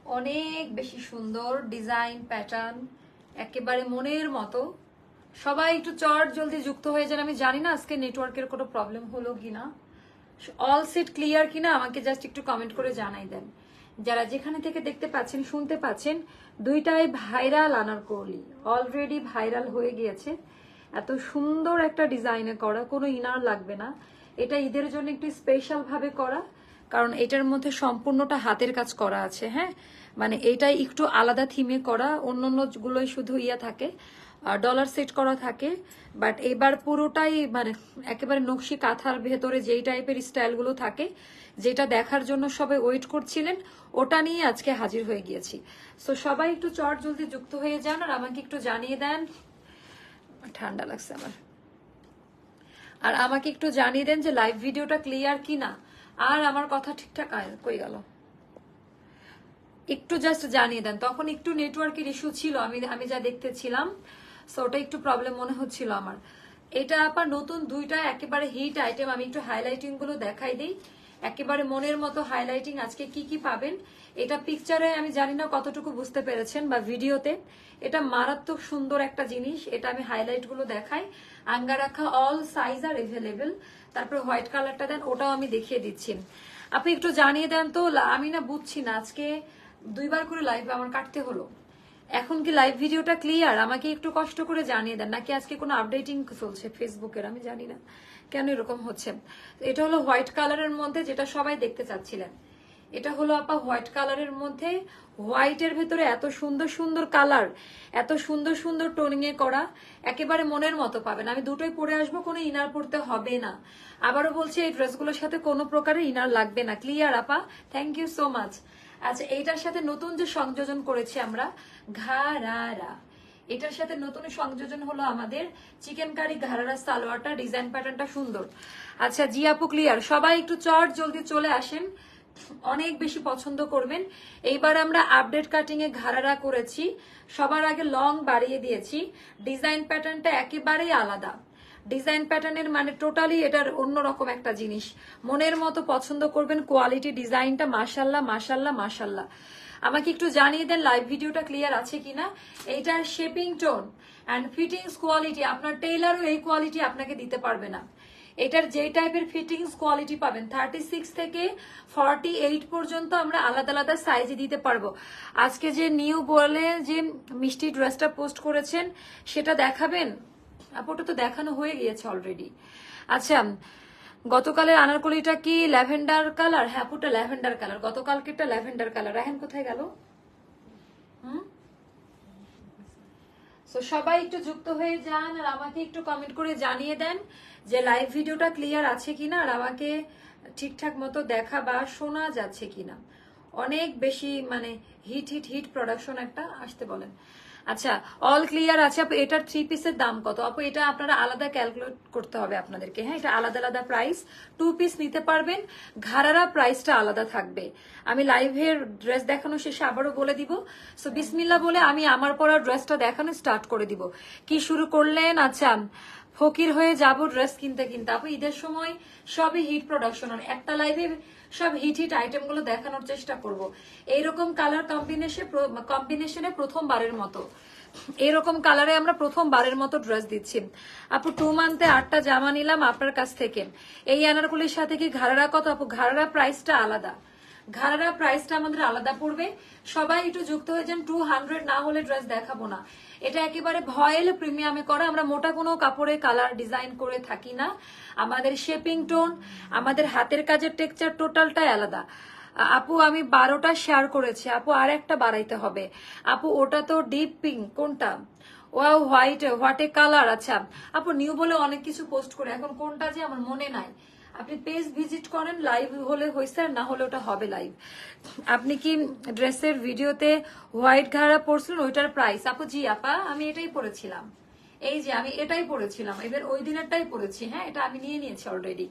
অনেক বেশি সুন্দর ডিজাইন প্যাটার্ন, একেবারে মনের মতো। সবাই একটু চট জলদি যুক্ত হয়ে যান। আমি জানি না আজকে নেটওয়ার্কের কোনো প্রবলেম হলো কিনা, অল সিট ক্লিয়ার কিনা আমাকে জাস্ট একটু কমেন্ট করে জানাই দেন। যারা যেখানে থেকে দেখতে পাচ্ছেন শুনতে পাচ্ছেন, দুইটাই ভাইরাল আনারকলি, অলরেডি ভাইরাল হয়ে গিয়েছে। এত সুন্দর একটা ডিজাইনে করা, কোনো ইনার লাগবে না। এটা ঈদের জন্য একটু স্পেশাল ভাবে করা, কারণ এটার মধ্যে সম্পূর্ণটা হাতের কাজ করা আছে। হ্যাঁ, মানে এটাই একটু আলাদা থিমে করা, অন্য গুলোই শুধু ইয়া থাকে, ডলার সেট করা থাকে। বাট এবার পুরোটাই মানে একেবারে নকশি কাঁথার ভেতরে যেই টাইপের স্টাইলগুলো থাকে, যেটা দেখার জন্য সবাই ওয়েট করছিলেন, ওটা নিয়ে আজকে হাজির হয়ে গিয়েছি। সো সবাই একটু চট জলদি যুক্ত হয়ে যান আর আমাকে একটু জানিয়ে দেন। ঠান্ডা লাগছে আমার। আর আমাকে একটু জানিয়ে দেন যে লাইভ ভিডিওটা ক্লিয়ার কিনা, আর আমার কথা ঠিকঠাক কই গেল একটু জাস্ট জানিয়ে দেন। তখন একটু নেটওয়ার্কের ইস্যু ছিল, আমি যা দেখতেছিলাম, সো ওটা একটু প্রবলেম মনে হচ্ছিল আমার। এটা আবার নতুন দুইটা একেবারে হিট আইটেম। আমি একটু হাইলাইটিং গুলো দেখাই দিই, একেবারে মনের মতো হাইলাইটিং। আজকে কি কি পাবেন এটা পিকচারে আমি জানি না কতটুকু বুঝতে পেরেছেন বা ভিডিওতে। এটা মারাত্মক সুন্দর একটা জিনিস। এটা আমি হাইলাইট গুলো দেখাই। আঙ্গারাখা অল সাইজ আর এভেলেবেল। তারপরে হোয়াইট কালারটা দেন, ওটাও আমি দেখিয়ে দিচ্ছি। আপনি একটু জানিয়ে দেন তো, আমি না বুঝছি না, আজকে দুইবার করে লাইভ আমার কাটতে হলো। এখন কি লাইভ ভিডিওটা ক্লিয়ার? আমাকে একটু কষ্ট করে জানিয়ে দেন, নাকি আজকে কোনো আপডেটিং চলছে ফেসবুকের, আমি জানি না কেন এরকম হচ্ছে। এটা হলো হোয়াইট কালারের মধ্যে, যেটা সবাই দেখতে চাচ্ছিলেন। এটা হলো আপা হোয়াইট কালারের মধ্যে, হোয়াইটের ভেতরে এত সুন্দর সুন্দর কালার, এত সুন্দর সুন্দর টোনিং এ করা, একেবারে মনের মতো পাবেন। আমি দুটোই পরে আসবো, কোনো ইনার পরতে হবে না। আবারও বলছি, এই ড্রেসগুলোর সাথে কোনো প্রকারের ইনার লাগবে না। ক্লিয়ার আপা? Thank you so much. আচ্ছা, এইটার সাথে নতুন যে সংযোজন করেছি আমরা, ঘারারা, এটার সাথে নতুন সংযোজন হলো আমাদের চিকেন কারি ঘারারা সালোয়ারটা, ডিজাইন প্যাটার্নটা সুন্দর। আচ্ছা জি আপু ক্লিয়ার। সবাই একটু চট জলদি চলে আসেন, অনেক বেশি পছন্দ করবেন। এইবার আমরা আপডেট কাটিং এ ঘারারা করেছি, সবার আগে লং বাড়িয়ে দিয়েছি। ডিজাইন প্যাটার্নটা একেবারেই আলাদা। ডিজাইন প্যাটার্নের মানে টোটালি এটার অন্যরকম একটা জিনিস। মনের মতো পছন্দ করবেন। কোয়ালিটি ডিজাইনটা মাশাল্লাহ মাশাল্লাহ মাশাল্লাহ। আমাকে একটু জানিয়ে দেন লাইভ ভিডিওটা ক্লিয়ার আছে কিনা। এইটার shaping tone and fittings quality আপনার টেইলারও এই কোয়ালিটি আপনাকে দিতে পারবে না। এটার যে টাইপের ফিটিংস কোয়ালিটি পাবেন 36 থেকে 48 পর্যন্ত আমরা আলাদা আলাদা সাইজে দিতে পারবো। আজকে যে নিউ বলে যে মিষ্টি ড্রেসটা পোস্ট করেছেন সেটা দেখাবেন? ওটা তো দেখানো হয়ে গিয়েছে অলরেডি। আচ্ছা, গতকালের আনারকলিটা কি ল্যাভেন্ডার কালার? হ্যাঁ পুরোটা ল্যাভেন্ডার কালার। গতকালকেরটা ল্যাভেন্ডার কালার। রাহেন কোথায় গেল? সো সবাই একটু যুক্ত হয়ে যান আর আমাকে একটু কমেন্ট করে জানিয়ে দেন যে লাইভ ভিডিওটা ক্লিয়ার আছে কিনা, আর আমাকে ঠিকঠাক মতো দেখা বা শোনা যাচ্ছে কিনা। অনেক বেশি মানে হিট হিট হিট প্রোডাকশন একটা আসতে বলেন। আচ্ছা, অল ক্লিয়ার আছে আপু। এটার 3 পিসের দাম কত আপু? এটা আপনারা আলাদা ক্যালকুলেট করতে হবে আপনাদেরকে। হ্যাঁ, এটা আলাদা আলাদা প্রাইস। 2 পিস নিতে পারবেন, ঘাড়ারা প্রাইসটা আলাদা থাকবে। আমি লাইভের ড্রেস দেখানো শেষে আবারও বলে দিব। সো বিসমিল্লাহ বলে আমি আমার পরা ড্রেসটা দেখানো স্টার্ট করে দিব। কি শুরু করলেন? আচ্ছা, ফকির হয়ে যাব ড্রেস কিনতে কিনতে। আপু ঈদের সময় সবই হিট প্রোডাকশন, আর একটা লাইভে সব হিট হিট আইটেম গুলো দেখানোর চেষ্টা করব। এইরকম কালার কম্বিনেশনে প্রথমবারের মতো, এরকম কালারে আমরা প্রথমবারের মতো ড্রেস দিচ্ছি। আপু 2 মান্থে 8টা জামা নিলাম আপনার কাছ থেকে। এই আনারকুলির সাথে কি ঘাড়ারা কত আপু? ঘাড়ারা প্রাইসটা আলাদা, ঘাড়ারা প্রাইসটা আমাদের আলাদা পড়বে। সবাই একটু যুক্ত হয়ে যান। 200 না হলে ড্রেস দেখাবো না। এটা একেবারে ভয়েল প্রিমিয়ামে করা। আমরা মোটা কোনো কাপড়ে কালার ডিজাইন করে থাকি না। আমাদের শেপিং টোন, আমাদের হাতের কাজের টেক্সচার টোটালটাই আলাদা। আপু আমি 12টা শেয়ার করেছি আপু, আর একটা বাড়াইতে হবে আপু। ওটা তো ডিপ পিঙ্ক, কোনটা? ওয়াও হোয়াইট এ কালার। আচ্ছা আপু, নিউ বলে অনেক কিছু পোস্ট করে, এখন কোনটা যে আমার মনে নাই। আপনি পেজ ভিজিট করেন, লাইভ হলে হয়েছে, আর না হলে ওটা হবে লাইভ। আপনি কি ড্রেসের ভিডিওতে হোয়াইট ঘাড়া পরছিলেন, ওইটার প্রাইস? আপু জি আপা, আমি এটাই পরেছিলাম। এই যে আমি এটাই পরেছিলাম, এবার ওই দিনেরটাই পরেছি। হ্যাঁ, এটা আমি নিয়ে নিয়েছি অলরেডি।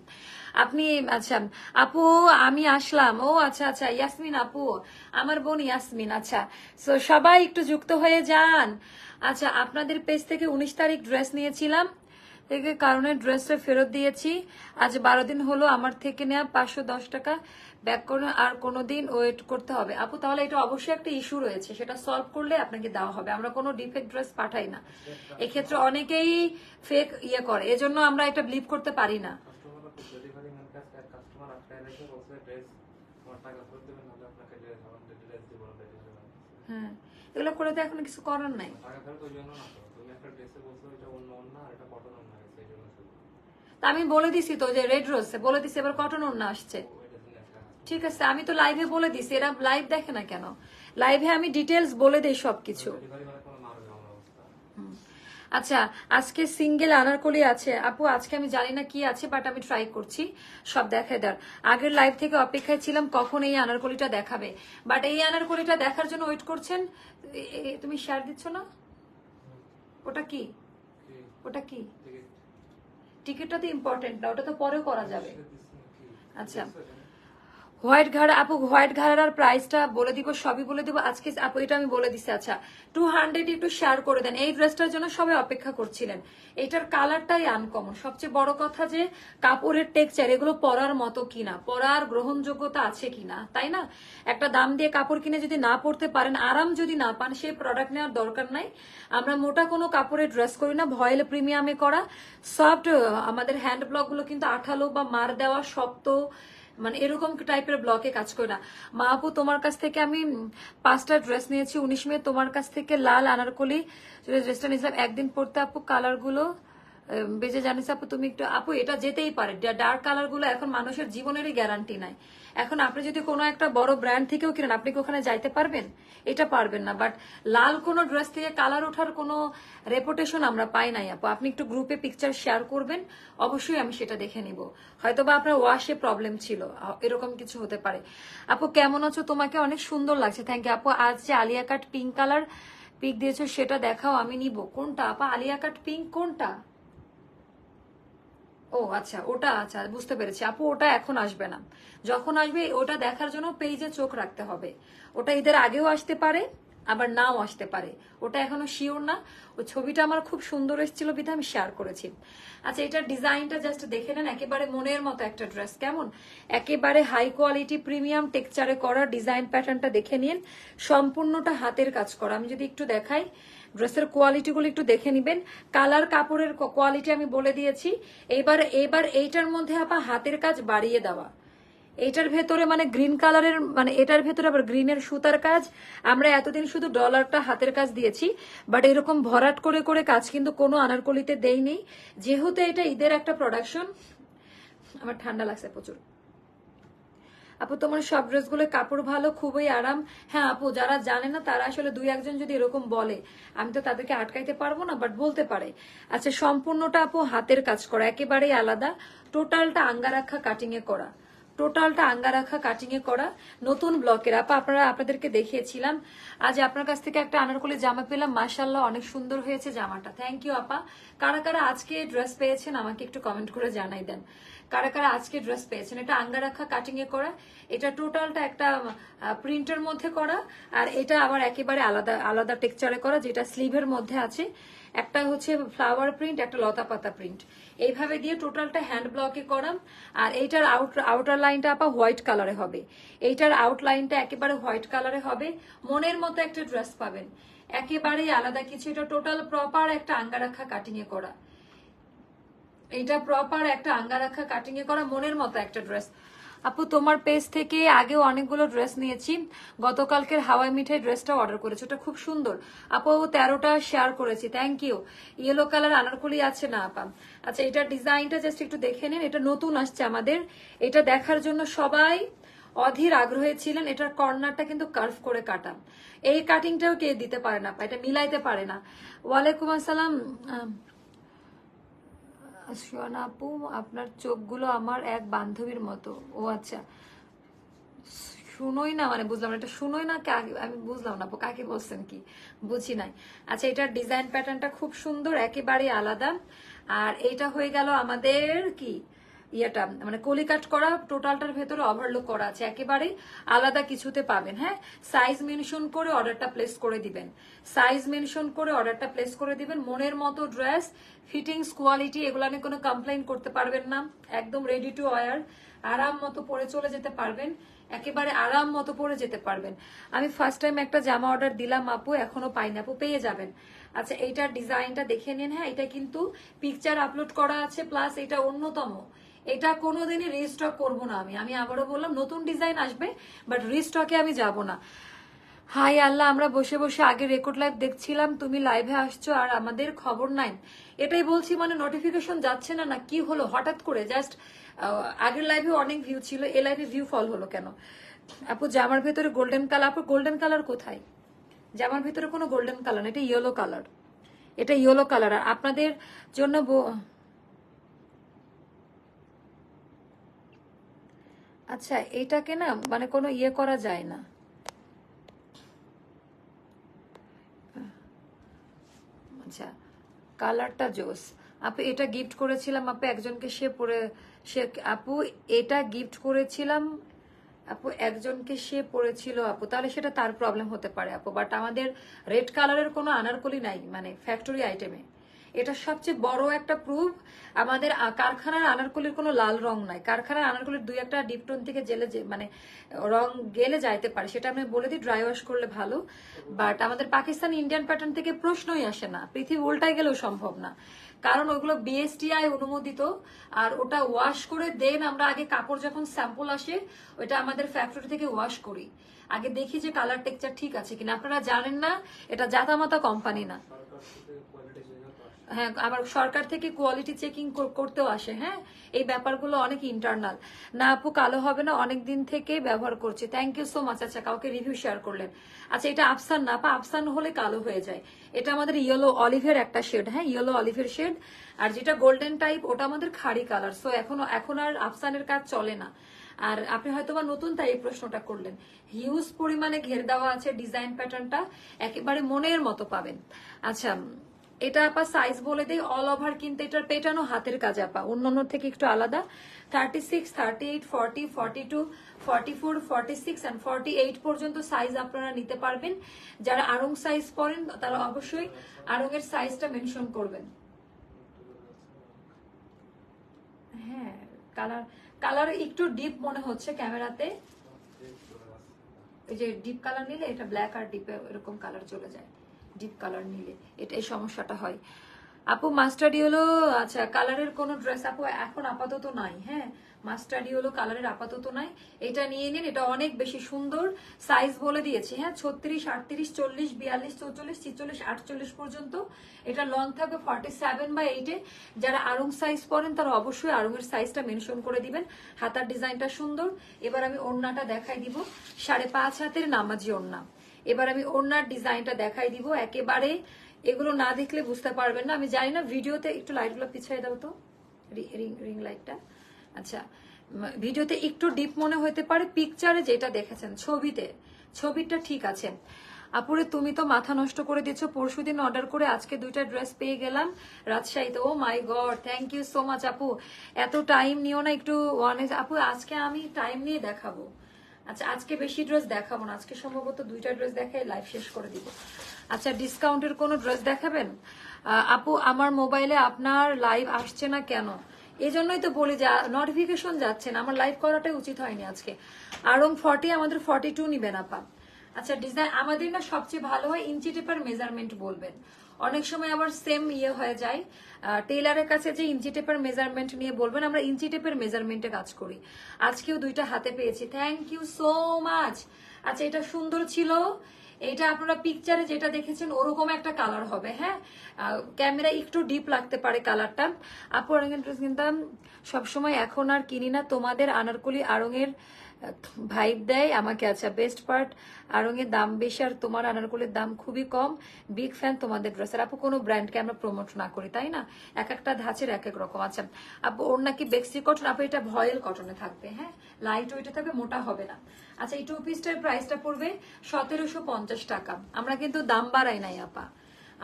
আপনি আচ্ছা আপু আমি আসলাম। ও আচ্ছা আচ্ছা, ইয়াসমিন আপু, আমার বোন ইয়াসমিন। আচ্ছা, সো সবাই একটু যুক্ত হয়ে যান। আচ্ছা, আপনাদের পেজ থেকে 19 তারিখ ড্রেস নিয়েছিলাম, এই কারণে ড্রেসটা ফেরত দিয়েছি। আজ 12 দিন হলো আমার থেকে নেওয়া 510 টাকা ব্যাক করে আর কোনোদিন ওয়েট করতে হবে। আপু তাহলে এটা অবশ্যই একটা ইস্যু রয়েছে, সেটা সলভ করলে আপনাকে দেওয়া হবে। আমরা কোনো ডিফেক্ট ড্রেস পাঠাই না, এক্ষেত্রে অনেকেই ফেক ইয়ে করে, এজন্য আমরা এটা বিলিভ করতে পারি না। হ্যাঁ, এগুলো করে তো এখন কিছু করার নাই। তা আমি বলে দিছি তো যে রেড রোজ বলে দিছি, এবার কটন ওড়না আসছে। ঠিক আছে, আমি তো লাইভে বলে দিছি, এরা লাইভ দেখে না কেন? লাইভে আমি ডিটেলস বলে দেই সবকিছু। আচ্ছা, আজকে সিঙ্গেল আনারকলি আছে আপু, আজকে আমি জানি না কি আছে, বাট আমি ট্রাই করছি সব দেখায় দেওয়ার। আগের লাইভ থেকে অপেক্ষায় ছিলাম কখন এই আনারকলিটা দেখাবে, বাট এই আনারকলিটা দেখার জন্য ওয়েট করছেন। তুমি শেয়ার দিচ্ছ না? ওটা কি? ওটা কি? টিকিটটা তো ইম্পর্টেন্ট না, ওটা তো পরেও করা যাবে। আচ্ছা, হোয়াইট ঘাড়া আপু, হোয়াইট ঘাড়ার প্রাইসটা বলে দিব, সবই বলে দিব আজকে আপু, এটা আমি বলে দিচ্ছি। আচ্ছা, 200 একটু শেয়ার করে দেন। এই ড্রেসটার জন্য সবাই অপেক্ষা করছিলেন। এটার কালারটাই আনকমন। সবচেয়ে বড় কথা যে কাপড়ের টেক্সচার, এগুলো পরার মতো কিনা, পরার গ্রহণযোগ্যতা আছে কিনা, তাই না? একটা দাম দিয়ে কাপড় কিনে যদি না পরতে পারেন, আরাম যদি না পান, সেই প্রোডাক্ট নেওয়ার দরকার নাই। আমরা মোটা কোনো কাপড়ে ড্রেস করি না, ভয়েল প্রিমিয়ামে করা সফট। আমাদের হ্যান্ড ব্লক গুলো কিন্তু আঠালো বা মার দেওয়া শক্ত, মানে এরকম টাইপের ব্লকে কাজ করে না। মা আপু, তোমার কাছ থেকে আমি 5টা ড্রেস নিয়েছি 19 মে। তোমার কাছ থেকে লাল আনারকলি ড্রেসটা নিয়েছিলাম, একদিন পরতে আপু কালার গুলো বেজে জানিস আপু। তুমি একটু আপু, এটা যেতেই পারে, ডার্ক কালার গুলো এখন মানুষের জীবনেরই গ্যারান্টি নাই। এখন আপনি যদি কোনো একটা বড় ব্র্যান্ড থেকেও কিনেন, আপনি কি ওখানে যাইতে পারবেন? এটা পারবেন না। বাট লাল কোনো ড্রেস থেকে কালার ওঠার কোনো রেপুটেশন আমরা পাই নাই আপু। আপনি একটু গ্রুপে পিকচার শেয়ার করবেন, অবশ্যই আমি সেটা দেখে নিব। হয়তো বা আপনার ওয়াশে প্রবলেম ছিল, এরকম কিছু হতে পারে। আপু কেমন আছো? তোমাকে অনেক সুন্দর লাগছে, থ্যাংক ইউ আপু। আজ যে আলিয়া কাট পিঙ্ক কালার পিক দিয়েছো সেটা দেখাও, আমি নিব। কোনটা আপা? আলিয়া কাট পিঙ্ক কোনটা? ও আচ্ছা, ওটা, আচ্ছা বুঝতে পেরেছি আপু। ওটা এখন আসবে না, যখন আসবে ওটা দেখার জন্য পেজে চোখ রাখতে হবে। ওটা ঈদের আগেও আসতে পারে, আবার নাও আসতে পারে, ওটা এখনো শিওর না। ওই ছবিটা আমার খুব সুন্দর এসেছিল বিধা আমি শেয়ার করেছি। আচ্ছা, এটার ডিজাইনটা জাস্ট দেখে নেন, একেবারে মনের মতো একটা ড্রেস। কেমন? একেবারে হাই কোয়ালিটি প্রিমিয়াম টেক্সচারে করা ডিজাইন প্যাটার্নটা দেখে নিন, সম্পূর্ণটা হাতের কাজ করা। আমি যদি একটু দেখাই, ড্রেসের কোয়ালিটি গুলো একটু দেখে নিবেন। কালার কাপড়ের কোয়ালিটি আমি বলে দিয়েছি। এবার এইটার মধ্যে আবার হাতের কাজ বাড়িয়ে দেওয়া। এইটার ভেতরে মানে গ্রিন কালারের, মানে এটার ভেতরে আবার গ্রিনের সুতার কাজ। আমরা এতদিন শুধু ডলারটা হাতের কাজ দিয়েছি, বাট এরকম ভরাট করে করে কাজ কিন্তু কোনো আনারকলিতে দেইনি, যেহেতু এটা ঈদের একটা প্রোডাকশন। আমার ঠান্ডা লাগছে প্রচুর। আপু তোমার সব ড্রেসগুলো কাপড় ভালো, খুবই আরাম। হ্যাঁ আপু, যারা জানে না তারা আসলে 2-1 যদি এরকম বলে, আমি তো তাদেরকে আটকাইতে পারবো না, বাট বলতে পারে। আচ্ছা, সম্পূর্ণটা আপু হাতের কাজ করা, একেবারেই আলাদা। টোটালটা আঙ্গারাখা কাটিং এ করা, টোটালটা আঙ্গারাখা কাটিং এ করা, নতুন ব্লকের। আপা আপনাদেরকে দেখিয়েছিলাম। আজ আপনার কাছ থেকে একটা আনারকলি জামা পেলাম, মাশাআল্লাহ অনেক সুন্দর হয়েছে জামাটা, থ্যাংক ইউ আপা। কারা কারা আজকে ড্রেস পেয়েছেন আমাকে একটু কমেন্ট করে জানাই দেন, কারা কারা আজকে ড্রেস পেয়েছেন। এটা আঙ্গারাখা কাটিং এ করা, এটা টোটালটা একটা প্রিন্টের মধ্যে করা, আর এটা আবার একেবারে আলাদা আলাদা টেক্সচারে করা, যেটা স্লিভের মধ্যে আছে। একটা হচ্ছে ফ্লাওয়ার প্রিন্ট, একটা লতা পাতা প্রিন্ট, এইভাবে দিয়ে টোটালটা হ্যান্ড ব্লকে করা। আর এইটার আউটার লাইনটা আপা হোয়াইট কালারে হবে, এইটার আউট লাইনটা একেবারে হোয়াইট কালারে হবে। মনের মতো একটা ড্রেস পাবেন, একেবারেই আলাদা কিছু। এটা টোটাল প্রপার একটা আঙ্গারাখা কাটিং এ করা, এটা প্রপার একটা আঙ্গারাখা কাটিং এ করা, মনের মতো একটা ড্রেস। আপু তোমার পেজ থেকে আগেও অনেকগুলো ড্রেস নিয়েছি, গতকালকের হাওয়াই মিঠাই ড্রেসটা অর্ডার করেছি, ওটা খুব সুন্দর আপু। 13টা শেয়ার করেছি, thank you. Yellow colour anarkali আছে না আপা? আচ্ছা, এটার ডিজাইনটা জাস্ট একটু দেখে নিন, এটা নতুন আসছে আমাদের, এটা দেখার জন্য সবাই অধীর আগ্রহে ছিলেন। এটার কর্নারটা কিন্তু কার্ভ করে কাটা, এই কাটিংটাও কে দিতে পারে না, এটা মিলাইতে পারে না। ওয়ালাইকুম আসসালাম। শিওনা আপু, আপনার চোখগুলো আমার এক বান্ধবীর মতো। ও আচ্ছা, শুনোই না মানে বুঝলাম না, এটা শুনোই না আমি বুঝলাম না আপু কাকে বলছেন, কি বুঝি নাই। আচ্ছা, এটার ডিজাইন প্যাটার্নটা খুব সুন্দর, একেবারে আলাদা। আর এটা হয়ে গেল আমাদের কি ইয়েটা মানে কলি কাট করা, টোটালটার ভেতরে ওভারলুক করা আছে, একেবারে আলাদা কিছুতে পাবেন। হ্যাঁ, সাইজ মেনশন করে অর্ডারটা প্লেস করে দিবেন, সাইজ মেনশন করে অর্ডারটা প্লেস করে দিবেন। মনের মতো ড্রেস, ফিটিংস, কোয়ালিটি এগুলো নিয়ে কোনো কমপ্লেইন করতে পারবেন না। একদম রেডি টু ওয়্যার, আরাম মতো পরে চলে যেতে পারবেন, একেবারে আরাম মতো পরে যেতে পারবেন। আমি ফার্স্ট টাইম একটা জামা অর্ডার দিলাম আপু, এখনো পাইনি আপু, পেয়ে যাবেন। আচ্ছা, এইটার ডিজাইনটা দেখে নিন। হ্যাঁ, এটা কিন্তু পিকচার আপলোড করা আছে, প্লাস এটা অন্যতম, এটা কোনোদিনই রিস্টক করবো না আমি আবারও বললাম, নতুন ডিজাইন আসবে বাট রিস্টকে আমি যাব না। হাই আল্লাহ, আমরা বসে বসে আগে রেকর্ড লাইভ দেখছিলাম, তুমি লাইভে আসছো আর আমাদের খবর নাই। এটাই বলছি, মানে নোটিফিকেশন যাচ্ছে না, না কি হলো হঠাৎ করে? জাস্ট আগের লাইভে অনেক ভিউ ছিল, এ লাইভে ভিউ ফল হলো কেন? আপু জামার ভেতরে গোল্ডেন কালার, আপু গোল্ডেন কালার কোথায়? জামার ভেতরে কোনো গোল্ডেন কালার না, এটা ইয়েলো কালার, এটা ইয়েলো কালার। আর আপনাদের জন্য আচ্ছা, এটাকে না মানে কোনো ইয়ে করা যায় না। আচ্ছা, কালারটা জোস। আপু এটা গিফট করেছিলাম আপু একজনকে, সে আপু এটা গিফট করেছিলাম আপু একজনকে, সে পড়েছিল আপু, তাহলে সেটা তার প্রবলেম হতে পারে আপু। বাট আমাদের রেড কালারের কোনো আনারকলি নাই, মানে ফ্যাক্টরি আইটেমে। এটা সবচেয়ে বড় একটা প্রুফ, আমাদের কারখানার আনারকলির কোনো লাল রং নাই। কারখানার আনারকলির দুই একটা ডিপটোন থেকে জেলে মানে রং গেলে যাইতে পারে, সেটা আমি বলে দিই, ড্রাই ওয়াশ করলে ভালো। বাট আমাদের পাকিস্তানি ইন্ডিয়ান প্যাটার্ন থেকে প্রশ্নই আসে না, পৃথিবী উল্টাই গেলেও সম্ভব না, কারণ ওইগুলো বিএসটিআই অনুমোদিত। আর ওটা ওয়াশ করে দেন আমরা আগে, কাপড় যখন স্যাম্পল আসে ওইটা আমাদের ফ্যাক্টরি থেকে ওয়াশ করি, আগে দেখি যে কালার টেক্সচার ঠিক আছে কিনা। আপনারা জানেন না, এটা জাতামাতা কোম্পানি না। হ্যাঁ, আবার সরকার থেকে কোয়ালিটি চেকিং করতেও আসে। হ্যাঁ, এই ব্যাপারগুলো অনেক ইন্টারনাল। না আপু কালো হবে না, অনেক দিন থেকে ব্যবহার করছি, থ্যাংক ইউ সো মাচ। আচ্ছা, কাউকে রিভিউ শেয়ার করলেন। আচ্ছা, এটা আফসান না আপা, আফসান হলে কালো হয়ে যায়। এটা আমাদের ইয়েলো অলিভের একটা শেড, হ্যাঁ ইয়েলো অলিভের শেড। আর যেটা গোল্ডেন টাইপ ওটা আমাদের খাড়ি কালার। সো এখন আর আফসানের কাজ চলে না। আর আপনি হয়তোবা নতুন তাই এই প্রশ্নটা করলেন। হিউজ পরিমাণে ঘের দেওয়া আছে, ডিজাইন প্যাটার্নটা একেবারে মনের মতো পাবেন। আচ্ছা, এটা আপা সাইজ বলে দেই, অল ওভার কিন্তু এটার পেটানো হাতের কাজ আপা, অন্যান্য থেকে একটু আলাদা। 36, 38, 40, 42, 44, 46 এন্ড 48 পর্যন্ত সাইজ আপনারা নিতে পারবেন। যারা আড়ং সাইজ পরেন তারা অবশ্যই আড়ংয়ের সাইজটা মেনশন করবেন। হ্যাঁ, কালার একটু ডিপ মনে হচ্ছে ক্যামেরাতে, এই যে ডিপ কালার নিলে এটা ব্ল্যাক আর ডিপে এরকম কালার চলে যায়, ডিপ কালার নিলে এটা এই সমস্যাটা হয়। আপু মাস্টার্ড ইয়েলো, আচ্ছা কালারের কোনো ড্রেস আপু এখন আপাতত নাই। হ্যাঁ, মাস্টার্ড ইয়েলো কালারের আপাতত নাই, এটা নিয়ে নিন, এটা অনেক বেশি সুন্দর। সাইজ বলে দিয়েছি, হ্যাঁ 36, 38, 40, 42, 44, 46, 48 পর্যন্ত। এটা লং থাকবে 47/8-এ। যারা আড়ং সাইজ পরেন তারা অবশ্যই আড়ংয়ের সাইজটা মেনশন করে দিবেন। হাতার ডিজাইনটা সুন্দর। এবার আমি ওড়নাটা দেখাই দিব, 5.5 হাতের নামাজি ওড়না। এবার আমি ওড়নার ডিজাইনটা দেখাই দিব, একেবারে এগুলো না দেখলে বুঝতে পারবেন না। আমি জানি না ভিডিওতে একটু লাইটগুলো পিছিয়ে দাও তো, রিং লাইটটা। আচ্ছা, ভিডিওতে একটু ডিপ মনে হতে পারে, পিকচারে যেটা দেখেছেন, ছবিটা ঠিক আছে। আপুরে তুমি তো মাথা নষ্ট করে দিচ্ছ, পরশুদিন অর্ডার করে আজকে 2টা ড্রেস পেয়ে গেলাম রাজশাহীতে। Oh my God, thank you so much আপু। এত টাইম নিও না, একটু আপু আজকে আমি টাইম নিয়ে দেখাবো। আচ্ছা, আজকে বেশি ড্রেস দেখাবো না, আজকে সম্ভবত 2টা ড্রেস দেখাই লাইভ শেষ করে দিব। আচ্ছা, ডিসকাউন্টের কোনো ড্রেস দেখাবেন? আপু আমার মোবাইলে আপনার লাইভ আসছে না কেন? এই জন্যই তো বলি যে নোটিফিকেশন যাচ্ছে না, আমার লাইভ করাটাই উচিত হয়নি আজকে। আরং 40 আমাদের 42 নিবেন আপা। আচ্ছা, ডিজাইন আমাদের না সবচেয়ে ভালো হয় ইঞ্চি টেপের মেজারমেন্ট বলবেন, অনেক সময় আবার সেম ইয়ে হয়ে যায়। টেইলারের কাছে যে ইঞ্চি টেপের মেজারমেন্ট নিয়ে বলবেন, আমরা ইঞ্চি টেপের মেজারমেন্টে কাজ করি। আজকেও 2টা হাতে পেয়েছি, থ্যাংক ইউ সো মাচ। আচ্ছা, এটা সুন্দর ছিল, এটা আপনারা পিকচারে যেটা দেখেছেন ওরকম একটা কালার হবে। হ্যাঁ, ক্যামেরা একটু ডিপ লাগতে পারে কালারটা। আপু আড়ংয়ের ড্রেস কিনতাম সবসময়, এখন আর কিনি না, তোমাদের আনারকলি আড়ংয়ের ভাইব দেয় আমাকে। আচ্ছা, বেস্ট পার্ট আড়ংয়ের দাম বেশি আর তোমার আনারকলির দাম খুবই কম, বিগ ফ্যান তোমাদের ড্রেসের। আপু কোনো ব্র্যান্ডকে আমরা প্রমোট না করি, তাই না, এক একটা ধাঁচের এক এক রকম। আচ্ছা আপু, ওর নাকি বেক্সি কটন, আপু এটা ভয়েল কটনে থাকবে, হ্যাঁ লাইট ওয়েটে থাকবে, মোটা হবে না। আচ্ছা, এই 2 পিসটার প্রাইসটা পড়বে 1750 টাকা। আমরা কিন্তু দাম বাড়াই নাই আপা,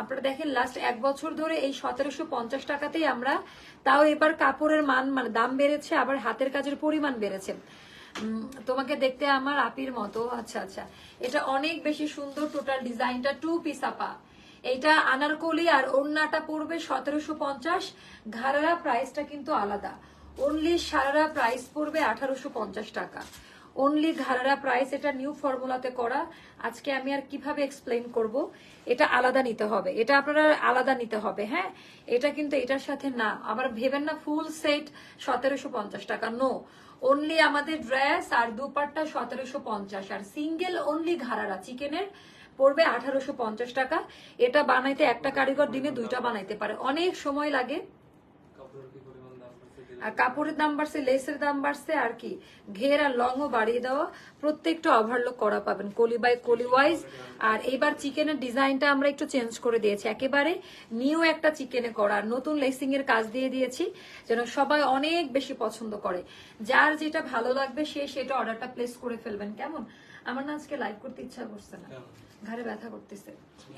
আপনারা দেখেন লাস্ট 1 বছর ধরে এই 1750 টাকাতেই আমরা, তাও এবার কাপড়ের মান মানে দাম বেড়েছে, আবার হাতের কাজের পরিমাণ বেড়েছে। তোমাকে দেখতে আমার আপির মতো। আচ্ছা আচ্ছা, এটা অনেক বেশি সুন্দর, টোটাল ডিজাইনটা 2 পিস আপা। এইটা আনারকলি আর ওড়নাটা পড়বে 1750। ঘাড়ারা প্রাইসটা কিন্তু আলাদা, অনলি সারারা প্রাইস পড়বে 1850 টাকা। অনলি ঘাড়ারা প্রাইস, এটা নিউ ফর্মুলাতে করা। আজকে আমি আর কিভাবে এক্সপ্লেইন করব, এটা আলাদা নিতে হবে, এটা আপনারা আলাদা নিতে হবে। হ্যাঁ, এটা কিন্তু এটার সাথে না, আবার ভেবেন না ফুল সেট 1750 টাকা, নো। অনলি আমাদের ড্রেস আর দুপাট্টা 1750, আর সিঙ্গেল অনলি ঘাড়ারা চিকেনের পড়বে 1850 টাকা। এটা বানাইতে একটা কারিগর দিনে 2টা বানাইতে পারে, অনেক সময় লাগে। আর কাপড়ের দাম বাড়ছে, লেসের দাম বাড়ছে, আর কি ঘের আর লংও বাড়িয়ে দেওয়া, প্রত্যেকটা ওভারলোক করা পাবেন কলি বাই কলি ওয়াইজ। আর এইবার চিকেনের ডিজাইনটা আমরা একটু চেঞ্জ করে দিয়েছি, একেবারে নিউ একটা চিকেনে করা, নতুন লেসিং এর কাজ দিয়ে দিয়েছি, যেন সবাই অনেক বেশি পছন্দ করে। যার যেটা ভালো লাগবে সে সেটা অর্ডারটা প্লেস করে ফেলবেন। কেমন? আমার না আজকে লাইভ করতে ইচ্ছা করছে না, ঘাড়ে ব্যথা করতেছে,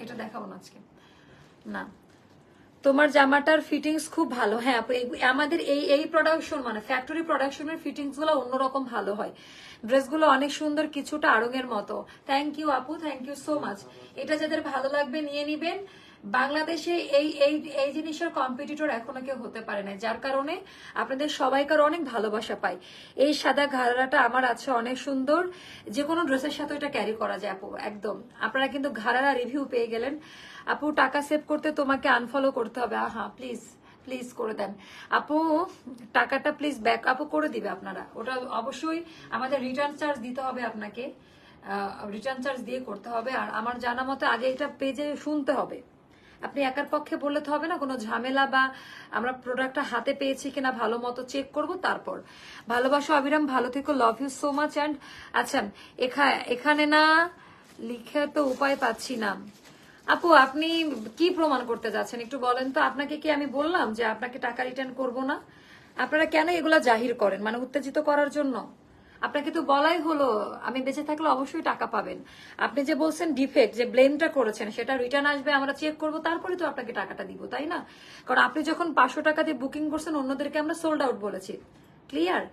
এটা দেখাবো না আজকে না। তোমার জামাটার ফিটিংস খুব ভালো। হ্যাঁ, আমাদের এই প্রোডাকশন মানে ফ্যাক্টরি প্রোডাকশনের ফিটিংস গুলো অন্যরকম ভালো হয়। ড্রেসগুলো অনেক সুন্দর, কিছুটা আড়ং এর মতো। থ্যাংক ইউ আপু, থ্যাংক ইউ সো মাচ। এটা যাদের ভালো লাগবে নিয়ে নিবেন। বাংলাদেশে এই এই এই জিনিসের কম্পিটিটর এখনো কেউ হতে পারে না, যার কারণে আপনাদের সবাইকার অনেক ভালোবাসা পাই। এই সাদা ঘাড়াটা আমার আছে, অনেক সুন্দর, যে কোনো ড্রেসের সাথে এটা ক্যারি করা যায় আপু, একদম। আপনারা কিন্তু ঘাড়ারা রিভিউ পেয়ে গেলেন। আপু টাকা সেভ করতে তোমাকে আনফলো করতে হবে, হ্যাঁ প্লিজ প্লিজ করে দেন আপু, টাকাটা প্লিজ ব্যাক আপু করে দিবে আপনারা। ওটা অবশ্যই আমাদের রিটার্ন চার্জ দিতে হবে আপনাকে, রিটার্ন চার্জ দিয়ে করতে হবে। আর আমার জানা মতে আগে এটা পেজে শুনতে হবে, আপনি একার পক্ষে বললে তো হবে না, কোনো ঝামেলা বা আমরা প্রোডাক্টটা হাতে পেয়েছি কিনা ভালো মতো চেক করব তারপর। ভালোবাসো অবিরাম, ভালো থেকো, love you so much. And আচ্ছা, এখানে না লিখে তো উপায় পাচ্ছি না আপু, আপনি কি প্রমাণ করতে যাচ্ছেন একটু বলেন তো? আপনাকে কি আমি বললাম যে আপনাকে টাকা রিটার্ন করব না? আপনারা কেন এগুলা জাহির করেন, মানে উত্তেজিত করার জন্য? আপনাকে তো বলাই হলো আমি বেঁচে থাকলে অবশ্যই টাকা পাবেন। আপনি যে বলছেন ডিফেক্ট, যে ব্লেমটা করেছেন সেটা রিটার্ন আসবে, আমরা চেক করব, তারপরে তো আপনাকে টাকাটা দিব, তাই না? কারণ আপনি যখন 500 টাকা দিয়ে বুকিং করছেন, অন্যদেরকে আমরা সোল্ড আউট বলেছি। ক্লিয়ার?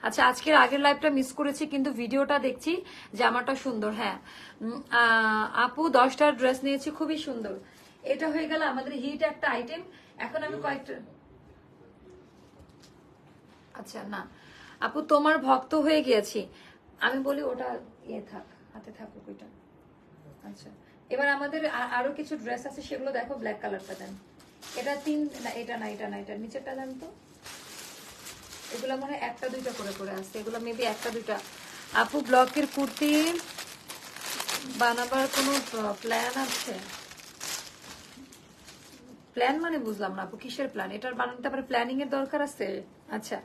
আচ্ছা, আজকের আগের লাইভটা মিস করেছি, কিন্তু ভিডিওটা দেখছি, জামাটা সুন্দর। হ্যাঁ আপু, 10টা ড্রেস নিয়েছি, খুবই সুন্দর। এটা হয়ে গেল আমাদের হিট একটা আইটেম। এখন আমি কয়েকটা, আচ্ছা না আপু তোমার ভক্ত হয়ে গিয়েছি, আমি বলি ওটা ইয়ে থাক, হাতে থাকুক ওইটা। আচ্ছা, এবার আমাদের আরো কিছু ড্রেস আছে, সেগুলো দেখো। ব্ল্যাক কালারটা দেন, এটা এটা না, এটা না, এটা নিচেরটা দেন তো। এগুলো মনে হয় 1টা 2টা করে করে আসছে, এগুলো মেবি 1টা 2টা। আপু ব্লকের কুর্তি বানাবার কোনো প্ল্যান আছে? প্ল্যান মানে বুঝলাম না আপু, কিসের প্ল্যান? এটার বানাতে আবার প্ল্যানিং এর দরকার আছে? আচ্ছা,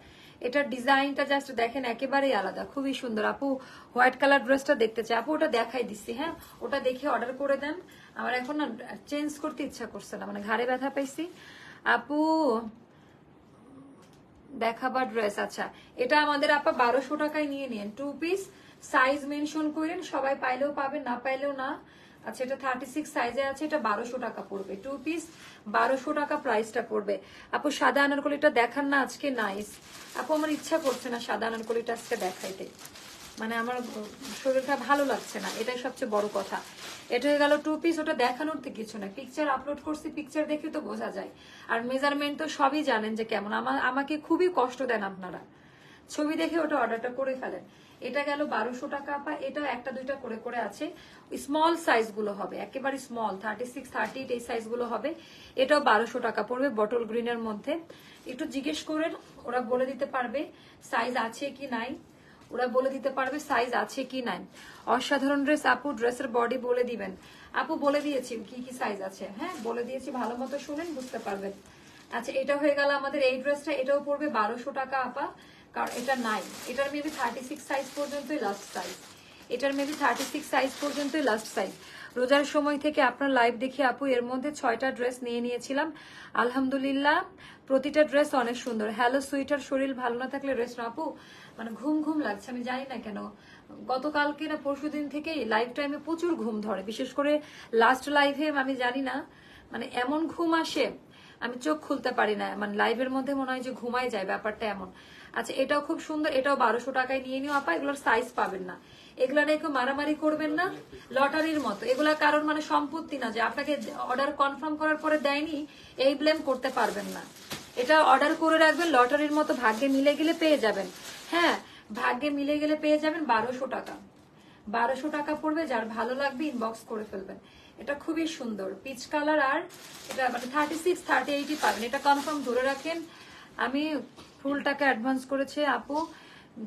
এটার ডিজাইনটা জাস্ট দেখেন, একেবারেই আলাদা, খুবই সুন্দর। আপু হোয়াইট কালার ড্রেসটা দেখতে চাই আপু, ওটা দেখাই দিচ্ছি। হ্যাঁ, ওটা দেখে অর্ডার করে দেন। আমার এখন না চেঞ্জ করতে ইচ্ছা করছে না, মানে ঘাড়ে ব্যথা পাইছি। আপু দেখাবার ড্রেস, আচ্ছা এটা আমাদের আপা 1200 টাকায় নিয়ে নিন, 2 পিস। সাইজ মেনশন করেন, সবাই পাইলেও পাবেন, না পাইলেও না। আচ্ছা, এটা 36 সাইজে আছে, এটা 1200 টাকা পড়বে, 2 পিস 1200 টাকা প্রাইসটা পড়বে। আপু সাদা আনারকলিটা দেখান না আজকে, নাইস। আপু আমার ইচ্ছা করছে না সাদা আনারকলিটা আজকে দেখাইতে, মানে আমার শরীরটা ভালো লাগছে না, এটাই সবচেয়ে বড় কথা। এটা হয়ে গেল 2 পিস, ওটা দেখানোর তো কিছু না, পিকচার আপলোড করছি, পিকচার দেখে তো বোঝা যায়। আর মেজারমেন্ট তো সবই জানেন যে কেমন। আমাকে খুবই কষ্ট দেন আপনারা, ছবি দেখে ওটা অর্ডারটা করে ফেলেন। এটা গেল 1200 টাকা আপা, এটাও 1টা 2টা করে করে আছে। স্মল সাইজ গুলো হবে, একেবারে স্মল, 36 38 এই সাইজ গুলো হবে। এটাও 1200 টাকা পড়বে, বটল গ্রিনের মধ্যে। একটু জিজ্ঞেস করেন, ওরা বলে দিতে পারবে সাইজ আছে কি নাই, ওরা বলে দিতে পারবে সাইজ আছে কি নাই। অসাধারণ ড্রেস আপু, ড্রেসের বডি বলে দিবেন। আপু বলে দিয়েছি কি কি সাইজ আছে, হ্যাঁ বলে দিয়েছি, ভালো মতো শুনেন, বুঝতে পারবেন। আচ্ছা, এটা হয়ে গেল আমাদের এই ড্রেসটা, এটাও পড়বে 1200 টাকা আপা, কারণ এটা নাই। এটার মেবি 36 সাইজ পর্যন্তই লাস্ট সাইজ, এটার মেবি 36 সাইজ পর্যন্তই লাস্ট সাইজ। রোজার সময় থেকে আপনার লাইভ দেখি আপু, এর মধ্যে 6টা ড্রেস নিয়ে নিয়েছিলাম, আলহামদুলিল্লাহ প্রতিটা ড্রেস অনেক সুন্দর। হ্যালো সুইটার, শরীর ভালো না থাকলে রেস্ট না আপু, মানে ঘুম ঘুম লাগছে, আমি জানি না কেন। গতকালকে না পরশুদিন থেকেই লাইভ টাইমে প্রচুর ঘুম ধরে, বিশেষ করে লাস্ট লাইভে আমি জানি না মানে এমন ঘুম আসে, আমি চোখ খুলতে পারি না, মানে লাইভের মধ্যে মনে হয় যে ঘুমাই যায়, ব্যাপারটা এমন। আচ্ছা এটাও খুব সুন্দর, এটাও 1200 টাকায় নিয়ে নিও আপা। এগুলোর সাইজ পাবেন না, এগুলা নিয়ে কেউ মারামারি করবেন না, লটারির মতো এগুলা কারণ মানে সম্পত্তি না যে আপনাকে অর্ডার কনফার্ম করার পরে দেয়নি এই ব্লেম করতে পারবেন না। এটা অর্ডার করে রাখবেন, লটারির মতো ভাগ্যে মিলে গেলে পেয়ে যাবেন। হ্যাঁ ভাগ্যে মিলে গেলে পেয়ে যাবেন 1200 টাকা, 1200 টাকা পড়বে। যার ভালো লাগবে ইনবক্স করে ফেলবেন। এটা খুবই সুন্দর পিচ কালার, আর এটা মানে 36 38 পাবেন, এটা কনফার্ম ধরে রাখেন। আমি ফুল টাকা অ্যাডভান্স করেছে আপু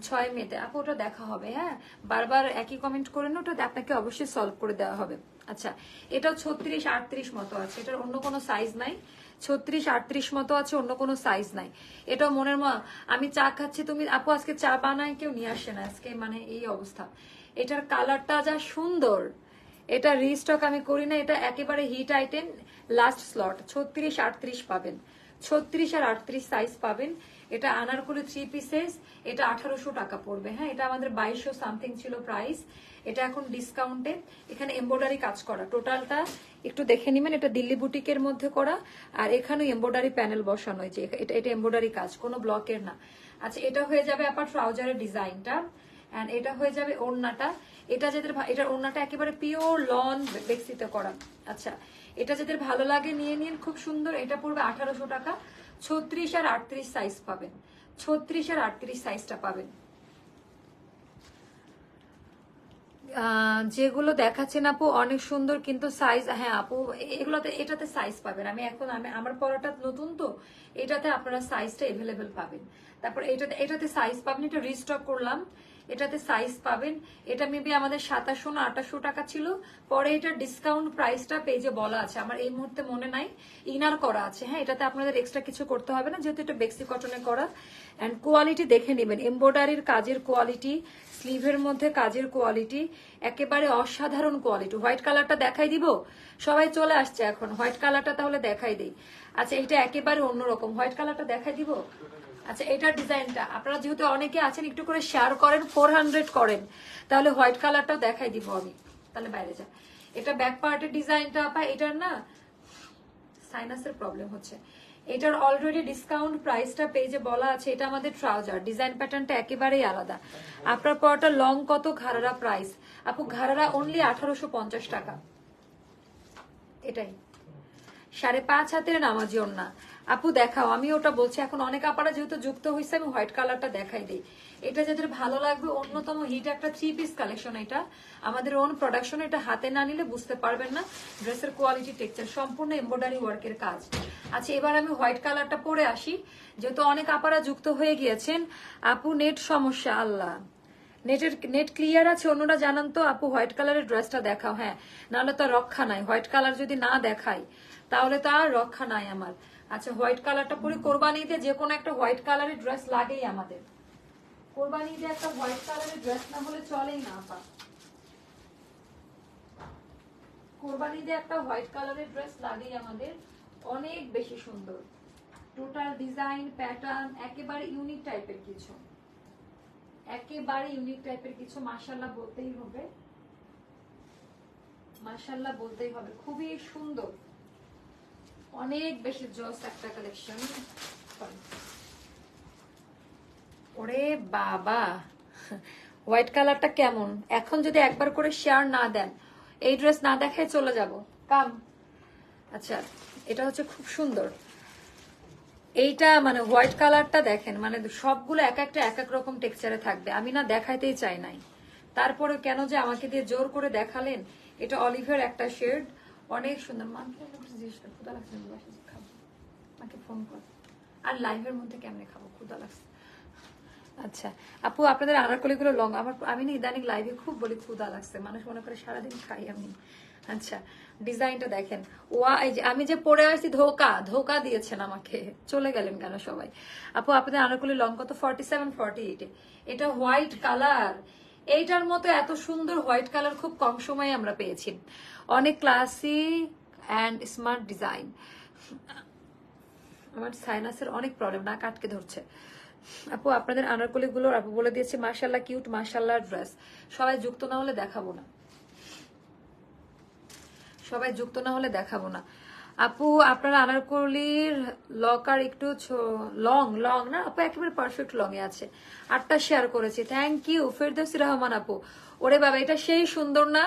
6 মেতে। আপু ওটা দেখা হবে, হ্যাঁ বারবার একই কমেন্ট করে না, ওটা আপনাকে অবশ্যই সলভ করে দেওয়া হবে। আচ্ছা এটাও 36 38 মতো আছে, এটার অন্য কোনো সাইজ নাই। 36 38 মতো আছে, অন্য কোনো সাইজ নাই। এটাও মনের মা আমি চা খাচ্ছি, তুমি আপু আজকে চা বানায় কেউ নিয়ে আসে না আজকে, মানে এই অবস্থা। এটার কালারটা যা সুন্দর, এটা রিস্টক আমি করি না, এটা একেবারে হিট আইটেম, লাস্ট স্লট। 36 38 পাবেন, 36 আর 38 সাইজ পাবেন। এটা আনারকলি 3 পিসেস, এটা 1800 টাকা পড়বে। হ্যাঁ এটা আমাদের 2200 সামথিং ছিল প্রাইস, এটা এখন ডিসকাউন্টে। এখানে এমব্রয়ডারি কাজ করা, টোটালটা একটু দেখে নিবেন, এটা দিল্লি বুটিকের মধ্যে করা, আর এখানে এমব্রয়ডারি প্যানেল বসানো হয়েছে, এটা এমব্রয়ডারি কাজ, কোনো ব্লকের না। আচ্ছা এটা হয়ে যাবে আপনার ট্রাউজারের ডিজাইনটা, এন্ড এটা হয়ে যাবে ওড়নাটা। এটা যাদের এটার ওড়নাটা একেবারে পিওর লন বেক্সিতে করা। আচ্ছা এটা যাদের ভালো লাগে নিয়ে নিন, খুব সুন্দর। এটা পড়বে 1800 টাকা। 36 আর 38 সাইজ পাবেন, 36 আর 38 সাইজটা পাবেন। যেগুলো দেখাচ্ছেন আপু অনেক সুন্দর, কিন্তু সাইজ, হ্যাঁ আপু এগুলোতে এটাতে সাইজ পাবেন। আমি এখন আমার পরাটা নতুন তো, এটাতে আপনারা সাইজটা এভেলেবেল পাবেন। তারপর এটাতে সাইজ পাবেন, এটা রিস্টক করলাম, এটাতে সাইজ পাবেন। এটা মেবি আমাদের 2700 না 2800 টাকা ছিল, পরে এটার ডিসকাউন্ট প্রাইসটা পেজে বলা আছে, আমার এই মুহূর্তে মনে নাই। ইনার করা আছে, হ্যাঁ এটাতে আপনাদের এক্সট্রা কিছু করতে হবে না, যেহেতু এটা বেক্সি কটনে করা। এন্ড কোয়ালিটি দেখে নেবেন, এমব্রয়ডারির কাজের কোয়ালিটি, স্লিভের মধ্যে কাজের কোয়ালিটি একেবারে অসাধারণ কোয়ালিটি। হোয়াইট কালারটা দেখাই দিব, সবাই চলে আসছে এখন, হোয়াইট কালারটা তাহলে দেখাই দিই। আচ্ছা এটা একেবারে অন্যরকম, হোয়াইট কালারটা দেখাই দিব। আচ্ছা এটার ডিজাইনটা আপনারা যেহেতু অনেকে আছেন একটু করে শেয়ার করেন, 400 করেন, তাহলে হোয়াইট কালারটা দেখাই দিব আমি। তাহলে বাইরে যা, এটা ব্যাক পার্টের ডিজাইনটা আপা, এটার না সাইনাসের প্রবলেম হচ্ছে। এটার অলরেডি ডিসকাউন্ট প্রাইসটা পেজে বলা আছে। এটা আমাদের ট্রাউজার, ডিজাইন প্যাটার্নটা একেবারেই আলাদা। আপনার পরটা লং কত, ঘাড়ারা প্রাইস আপু, ঘাড়ারা অনলি 1850 টাকা। এটাই 5.5 হাতের নামাজি ওড়না। আপু দেখাও, আমি ওটা বলছি এখন, অনেক আপারা যেহেতু যুক্ত হয়েছে আমি হোয়াইট কালারটা দেখাই দিই। এটা যাদের ভালো লাগবে, অন্যতম হিট একটা 3 পিস কালেকশন, এটা আমাদের ওন প্রোডাকশন, এটা হাতে না নিলে বুঝতে পারবেন না ড্রেসের কোয়ালিটি টেক্সচার, সম্পূর্ণ এমব্রয়ডারি ওয়ার্কের কাজ। আচ্ছা এবার আমি হোয়াইট কালারটা পরে আসি, যেহেতু অনেক আপারা যুক্ত হয়ে গিয়েছেন। আপু নেট সমস্যা, আল্লাহ নেট ক্লিয়ার আছে, অন্যরা জানান তো। আপু হোয়াইট কালারের ড্রেসটা দেখাও, হ্যাঁ নাহলে তো রক্ষা নাই, হোয়াইট কালার যদি না দেখাই তাহলে তো আর রক্ষা নাই আমার। আচ্ছা হোয়াইট কালারটা পরে, কোরবানিতে যে কোনো একটা হোয়াইট কালারের ড্রেস লাগেই আমাদের, কোরবানিতে একটা হোয়াইট কালারের ড্রেস না হলে চলেই না আপা, কোরবানিতে একটা হোয়াইট কালারের ড্রেস লাগেই আমাদের, অনেক বেশি সুন্দর। টোটাল ডিজাইন প্যাটার্ন একেবারে ইউনিক টাইপের কিছু, একেবারে ইউনিক টাইপের কিছু। মাশাআল্লাহ বলতেই হবে, মাশাআল্লাহ বলতেই হবে, খুবই সুন্দর, অনেক বেশি জোস একটা কালেকশন। ওরে বাবা হোয়াইট কালারটা কেমন, এখন যদি একবার করে শেয়ার না দেন, এই ড্রেস না দেখায় চলে যাব কাম। আচ্ছা এটা হচ্ছে খুব সুন্দর, এইটা মানে হোয়াইট কালারটা দেখেন, মানে সবগুলো এক একটা এক এক রকম টেক্সচারে থাকবে। আমি না দেখাইতেই চাই নাই, তারপরে কেন যে আমাকে দিয়ে জোর করে দেখালেন। এটা অলিভের একটা শেড, অনেক সুন্দর। মাকে জিজ্ঞেস কর, ক্ষুধা লাগছে খাবো, মাকে ফোন কর। আর লাইভের মধ্যে কেমনে খাবো, ক্ষুধা লাগছে। আচ্ছা আপু আপনাদের আনারকলিগুলো লং, আমি না ইদানিং লাইভে খুব বলি ক্ষুধা লাগছে, মানুষ মনে করে সারাদিন খাই আমি। আচ্ছা ডিজাইনটা দেখেন, ওয়া এই যে আমি যে পরে আসছি, ধোকা ধোকা দিয়েছেন আমাকে, চলে গেলেন কেন সবাই। আপু আপনাদের আনারকলি লং কত, 47 48। এটা হোয়াইট কালার, এইটার মতো এত সুন্দর হোয়াইট কালার খুব কম সময়ে আমরা পেয়েছি। অনেক ক্লাসি অ্যান্ড স্মার্ট ডিজাইন। আমার সাইনাসের অনেক প্রবলেম, নাক আটকে ধরছে। আপু আপনাদের আনারকলি গুলো আপু বলে দিয়েছে মাশাআল্লাহ কিউট, মাশাআল্লাহ ড্রেস। সবাই যুক্ত না হলে দেখাবো না, সবাই যুক্ত না হলে দেখাবো না। আপু আপনার আনারকলির লকার একটু লং লং না আপু, একেবারে পারফেক্ট লং এ আছে। 8টা শেয়ার করেছি, থ্যাংক ইউ ফেরদৌসী রহমান আপু। ওরে বাবা, এটা সেই সুন্দর না?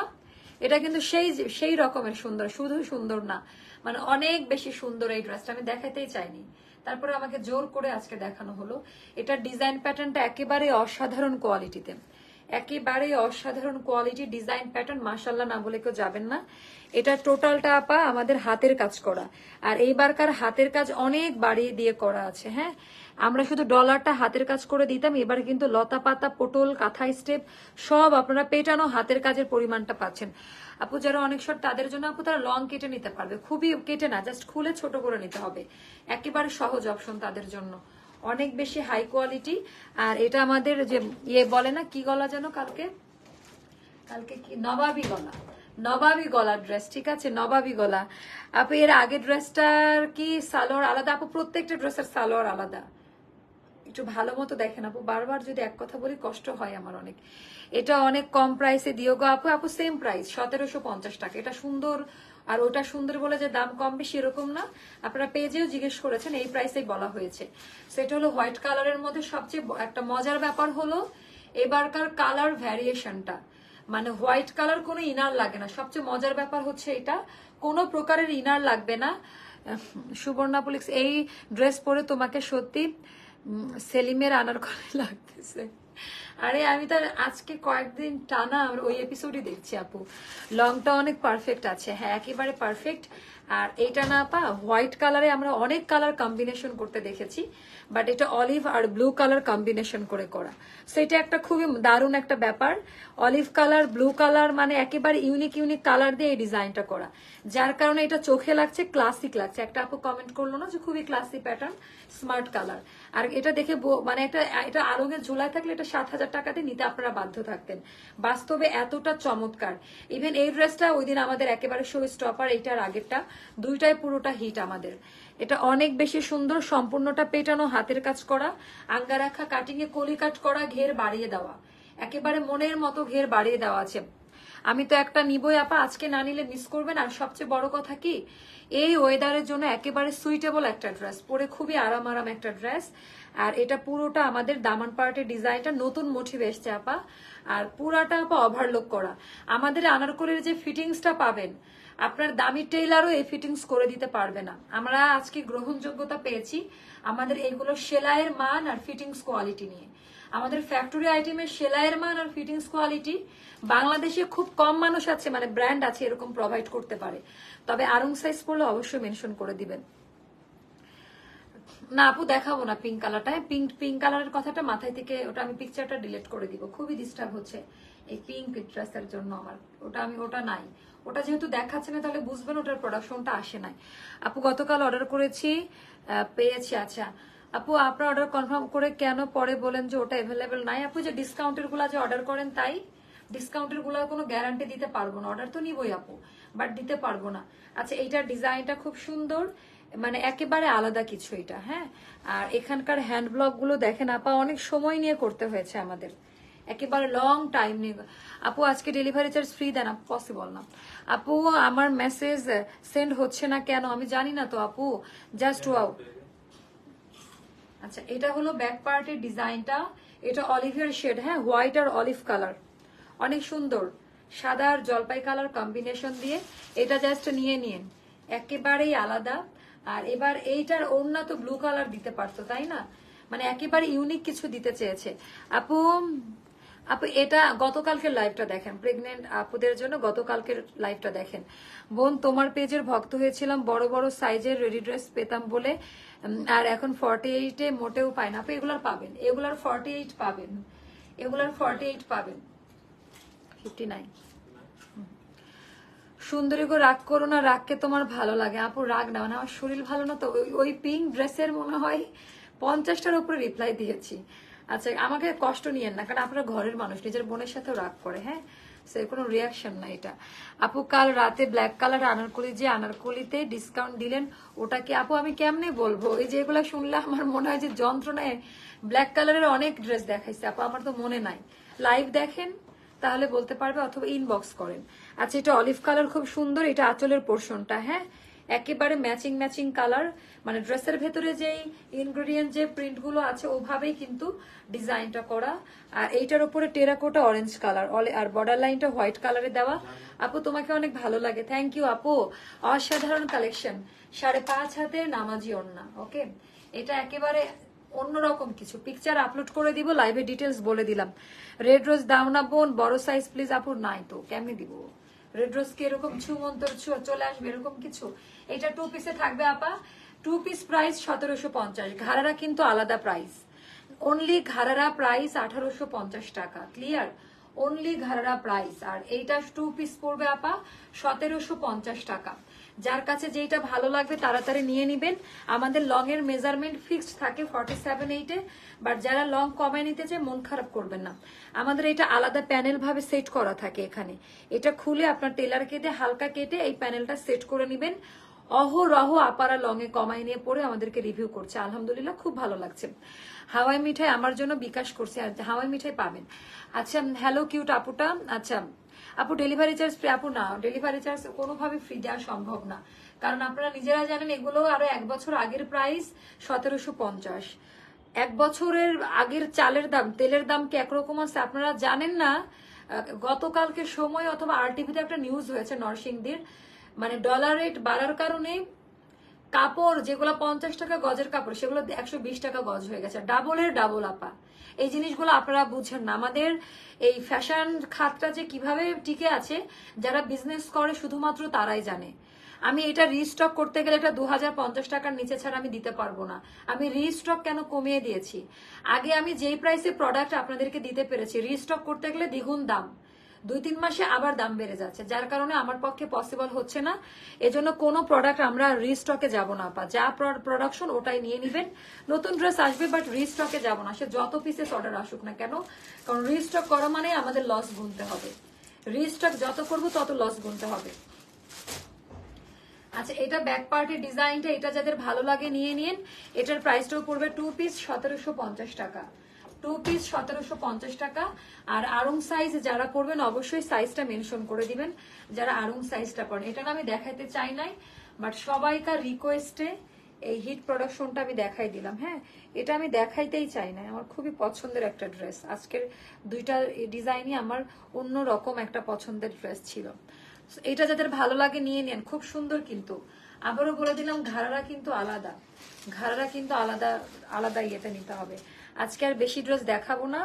এটা কিন্তু সেই সেই রকমের সুন্দর, শুধু সুন্দর না, মানে অনেক বেশি সুন্দর। এই ড্রেসটা আমি দেখাতেই চাইনি, তারপরে আমাকে জোর করে আজকে দেখানো হলো। এটা ডিজাইন প্যাটার্নটা একেবারে অসাধারণ কোয়ালিটিতে, একেবারে অসাধারণ কোয়ালিটি ডিজাইন প্যাটার্ন, মাশাল্লাহ না বলে কেউ যাবেন না। এটা টোটালটা আপা আমাদের হাতের কাজ করা, আর এইবারকার হাতের কাজ অনেক বাড়িয়ে দিয়ে করা আছে। হ্যাঁ, আমরা শুধু ডলারটা হাতের কাজ করে দিতাম, এবার কিন্তু লতা পাতা পটল কাঁথা স্টেপ সব আপনারা পেটানো হাতের কাজের পরিমাণটা পাচ্ছেন। আপু যারা অনেক শর্ট তাদের জন্য আপু তারা লং কেটে নিতে পারবে, খুবই কেটে না, জাস্ট খুলে ছোট করে নিতে হবে, একেবারে সহজ অপশন তাদের জন্য, অনেক বেশি হাই কোয়ালিটি। আর এটা আমাদের যে ইয়ে বলে না কি গলা যেন, কালকে কালকে কি নবাবী গলা, নবাবী গলার ড্রেস, ঠিক আছে, নবাবী গলা। আপু এর আগে ড্রেসটার কি সালোয়ার আলাদা? আপু প্রত্যেকটা ড্রেসের সালোয়ার আলাদা, একটু ভালো মতো দেখেন আপু, বারবার যদি এক কথা বলি কষ্ট হয় আমার অনেক। এটা অনেক কম প্রাইসে দিও গো আপু। আপু সেম প্রাইস 1750 টাকা। এটা সুন্দর আর ওটা সুন্দর বলে যে দাম কম বেশি এরকম না, আপনারা পেজেও জিজ্ঞেস করেছেন, এই প্রাইসেই বলা হয়েছে। সেটা হলো হোয়াইট কালারের মধ্যে সবচেয়ে একটা মজার ব্যাপার হলো এবারকার কালার ভ্যারিয়েশনটা, মানে হোয়াইট কালার কোনো ইনার লাগে না। সবচেয়ে মজার ব্যাপার হচ্ছে এটা, কোনো প্রকারের ইনার লাগবে না। সুবর্ণা পুলিশ, এই ড্রেস পরে তোমাকে সত্যি সেলিমের আনারকলি লাগতেছে। আরে আমি তার আজকে কয়েকদিন টানা ওই এপিসোডই দেখছি আপু, লংটা অনেক পারফেক্ট আছে, হ্যাঁ একেবারে পারফেক্ট। আর এইটা না পা হোয়াইট কালারে আমরা অনেক কালার কম্বিনেশন করতে দেখেছি, বাট এটা অলিভ আর ব্লু কালার কম্বিনেশন করে করা, সেটা একটা খুবই দারুণ একটা ব্যাপার। অলিভ কালার ব্লু কালার মানে একেবারে ইউনিক ইউনিক কালার দিয়ে এই ডিজাইনটা করা, যার কারণে এটা চোখে লাগছে ক্লাসিক লাগছে। একটা আপু কমেন্ট করলো না যে খুবই ক্লাসি প্যাটার্ন, স্মার্ট কালার। আর এটা দেখে মানে এটা আরঙের ঝোলায় থাকলে এটা 7000 টাকাতে নিতে আপনারা বাধ্য থাকতেন, বাস্তবে এতটা চমৎকার। ইভেন এই ড্রেসটা ওই দিন আমাদের একেবারে শো স্টপার, এইটার আগেরটা দুইটাই পুরোটা হিট আমাদের। এটা অনেক বেশি সুন্দর, সম্পূর্ণটা পেটানো হাতের কাজ করা, আঙ্গা রাখা কাটিং এ কলি কাট করা, ঘের বাড়িয়ে দেওয়া, একেবারে মনের মতো ঘের বাড়িয়ে দেওয়া আছে। আমি তো একটা নিবই আপা, আজকে না নিলে মিস করবেন। আর সবচেয়ে বড় কথা কি, এই ওয়েদারের জন্য একেবারে সুইটেবল একটা ড্রেস, পরে খুবই আরাম আরাম একটা ড্রেস। আর এটা পুরোটা আমাদের দামান পার্টের ডিজাইনটা নতুন মোটিভ এসছে আপা, আর পুরাটা আপা ওভারলোক করা। আমাদের আনারকলির যে ফিটিংসটা পাবেন, আপনার দামি টেইলারও এই ফিটিংস করে দিতে পারবে না। আমরা আজকে গ্রহণযোগ্যতা পেয়েছি আমাদের এইগুলো সেলাইয়ের মান আর ফিটিংস কোয়ালিটি নিয়ে। আমাদের ফ্যাক্টরি আইটেমের সেলাইয়ের মান আর ফিটিংস কোয়ালিটি বাংলাদেশে খুব কম মানুষ আছে, মানে ব্র্যান্ড আছে এরকম প্রোভাইড করতে পারে। তবে আরং সাইজ পড়লে অবশ্যই মেনশন করে দিবেন। না আপু দেখাবো না পিঙ্ক কালারটা, পিঙ্ক কালারের কথাটা মাথায় থেকে ওটা আমি পিকচারটা ডিলিট করে দিব, খুবই ডিস্টার্ব হচ্ছে এই পিঙ্ক ড্রেসের জন্য আমার। ওটা নাই, ওটা যেহেতু দেখাচ্ছে না তাহলে বুঝবেন ওটার প্রোডাকশনটা আসে নাই। আপু গতকাল অর্ডার করেছি, পেয়েছি। আচ্ছা আপু আপনার অর্ডার কনফার্ম করে কেন পরে বলেন যে ওটা অ্যাভেলেবেল নাই? আপু যে ডিসকাউন্টের গুলা যে অর্ডার করেন তাই, ডিসকাউন্টের গুলা কোনো গ্যারান্টি দিতে পারবো না, অর্ডার তো নিবই আপু বাট দিতে পারবো না। আচ্ছা এইটার ডিজাইনটা খুব সুন্দর, মানে একেবারে আলাদা কিছু এটা। হ্যাঁ, আর এখানকার হ্যান্ড ব্লক গুলো দেখেন আপা, অনেক সময় নিয়ে করতে হয়েছে আমাদের, একেবারে লং টাইম নিয়ে। আপু আজকে ডেলিভারি চার্জ ফ্রি দেন? পসিবল না আপু, আমার মেসেজ সেন্ড হচ্ছে না কেন আমি জানি না তো আপু, জাস্ট ওয়াও। আচ্ছা এটা হলো ব্যাক পার্টের ডিজাইনটা, এটা অলিভের শেড, হ্যাঁ হোয়াইট আর অলিভ কালার, অনেক সুন্দর, সাদা আর জলপাই কালার কম্বিনেশন দিয়ে এটা জাস্ট নিয়ে নিন, একেবারেই আলাদা। আর এবার এইটার ওড়না তো ব্লু কালার দিতে পারতো তাই না, মানে একেবারে ইউনিক কিছু দিতে চেয়েছে আপু। আপু এটা গতকালকের লাইভটা দেখেন, প্রেগনেন্ট আপুদের জন্য গতকালকের লাইভটা দেখেন। বোন তোমার পেজের ভক্ত হয়েছিলাম, বড় বড় সাইজের রেডি ড্রেস পেতাম বলে, আর এখন 48-এ মোটেও পাই না আপু। এগুলার পাবেন, এগুলার 48 পাবেন, এগুলার 48 পাবেন, 59। সুন্দরী গো রাগ করো না, রাগকে তোমার ভালো লাগে? আপু রাগ না, মানে আমার শরীর ভালো না তো, ওই পিঙ্ক ড্রেসের মনে হয় 50টার উপরে রিপ্লাই দিয়েছি। আচ্ছা আমাকে কষ্ট নিয়েন না, কারণ আপনারা ঘরের মানুষ, নিজের বোনের সাথেও রাগ করে, হ্যাঁ সে কোনো রিয়াকশন না এটা। আপু কাল রাতে ব্ল্যাক কালার আনারকলি, যে আনারকলিতে ডিসকাউন্ট দিলেন ওটা কি? আপু আমি কেমনে বলবো, এই যে এগুলা শুনলে আমার মনে হয় যে যন্ত্রণায়। ব্ল্যাক কালারের অনেক ড্রেস দেখাইছে আপু, আমার তো মনে নাই, লাইভ দেখেন তাহলে বলতে পারবে, অথবা ইনবক্স করেন। আচ্ছা এটা অলিভ কালার খুব সুন্দর, এটা আঁচলের পোর্শনটা, হ্যাঁ একেবারে ম্যাচিং ম্যাচিং কালার, মানে ড্রেসের ভেতরে যেই ইনগ্রেডিয়েন্ট যে প্রিন্টগুলো আছে ওভাবেই কিন্তু ডিজাইনটা করা। আর এইটার উপরে টেরাকোটা অরেঞ্জ কালার, আর বর্ডার লাইনটা হোয়াইট কালারে দেওয়া। আপু তোমাকে অনেক ভালো লাগে, থ্যাংক ইউ আপু, অসাধারণ কালেকশন। 5.5 হাতের নামাজি ওড়না, ওকে। এটা একেবারে অন্যরকম কিছু, পিকচার আপলোড করে দিব, লাইভে ডিটেলস বলে দিলাম। রেড রোজ দাও না বোন, বড় সাইজ প্লিজ। আপুর নাই তো কেমনি দিব? রেড রোজ কি এরকম ছুমন্তর চলে আসবে এরকম কিছু? এটা 2 পিসে থাকবে আপা, 2 পিস প্রাইস 1750। ঘাড়ারা কিন্তু আলাদা প্রাইস, অনলি ঘাড়ারা প্রাইস 1850 টাকা, ক্লিয়ার? অনলি ঘাড়ারা প্রাইস। আর এইটা 2 পিস পড়বে আপা 1750 টাকা। যার কাছে যেটা ভালো লাগবে তাড়াতাড়ি নিয়ে নিবেন। আমাদের লং এর মেজারমেন্ট ফিক্সড থাকে 47/8-এ, বাট যারা লং কমায় নিতে চায় মন খারাপ করবেন না, আমাদের এটা আলাদা প্যানেল ভাবে সেট করা থাকে এখানে। এটা খুলে আপনার টেলারকে দিয়ে হালকা কেটে এই প্যানেলটা সেট করে নিবেন। অহরহ আপারা লং এ কমাই নিয়ে পরে আমাদেরকে রিভিউ করছে, আলহামদুলিল্লাহ খুব ভালো লাগছে। হাওয়াই মিঠাই আমার জন্য বিকাশ করছে, আর হাওয়াই মিঠাই পাবেন। আচ্ছা হ্যালো কিউট আপুটা। আচ্ছা আপু ডেলিভারি চার্জ ফ্রি? আপু না, ডেলিভারি চার্জ কোনোভাবে ফ্রি দেওয়া সম্ভব না, কারণ আপনারা নিজেরা জানেন এগুলো আরো 1 বছর আগের প্রাইস 1750। 1 বছরের আগের চালের দাম, তেলের দাম কি একরকম আছে আপনারা জানেন না? গতকালকে সময় অথবা আরটিভিতে একটা নিউজ হয়েছে নরসিংদীর, মানে ডলার রেট বাড়ার কারণে কাপড় যেগুলো 50 টাকা গজের কাপড় সেগুলো 120 টাকা গজ হয়ে গেছে, ডাবলের ডাবল আপা। এই জিনিসগুলো আপনারা বুঝেন না। আমাদের এই ফ্যাশন খাতটা যে কিভাবে টিকে আছে, যারা বিজনেস করে শুধুমাত্র তারাই জানে। আমি এটা রিস্টক করতে গেলে এটা 2050 টাকার নিচে ছাড়া আমি দিতে পারবো না। আমি রিস্টক কেন কমিয়ে দিয়েছি, আগে আমি যেই প্রাইসে প্রোডাক্ট আপনাদেরকে দিতে পেরেছি, রিস্টক করতে গেলে দ্বিগুণ দাম, 2-3 মাসে আবার দাম বেড়ে যাচ্ছে, যার কারণে আমার পক্ষে পসিবল হচ্ছে না। এজন্য কোনো প্রোডাক্ট আমরা রিস্টকে যাব না আপা, যা প্রোডাকশন ওটাই নিয়ে নিবেন। নতুন ড্রেস আসবে বাট রিস্টকে যাব না, সে যত পিসেস অর্ডার আসুক না কেন, কারণ রিস্টক করা মানে আমাদের লস গুনতে হবে। রিস্টক যত করবো তত লস গুনতে হবে। আচ্ছা এটা ব্যাক পার্টের ডিজাইনটা, এটা যাদের ভালো লাগে নিয়ে নিন। এটার প্রাইসটাও পড়বে 2 পিস 1750 টাকা, 2 পিস 1750 টাকা। আর আড়ং সাইজ যারা পড়বেন অবশ্যই সাইজটা মেনশন করে দিবেন, যারা আড়ং সাইজটা পড়েন। এটা না আমি দেখাইতে চাই নাই, বাট সবাইকার রিকোয়েস্টে এই হিট প্রোডাকশনটা আমি দেখাই দিলাম। হ্যাঁ, এটা আমি দেখাইতেই চাই না, আমার খুবই পছন্দের একটা ড্রেস। আজকের দুইটা ডিজাইনই আমার অন্য রকম একটা পছন্দের ড্রেস ছিল। এটা যাদের ভালো লাগে নিয়ে নেন, খুব সুন্দর। কিন্তু আবারও বলে দিলাম ঘাড়ারা কিন্তু আলাদা, ঘাড়ারা কিন্তু আলাদা আলাদা ইয়েতে নিতে হবে। আজকে আর বেশি ড্রেস দেখাবো না,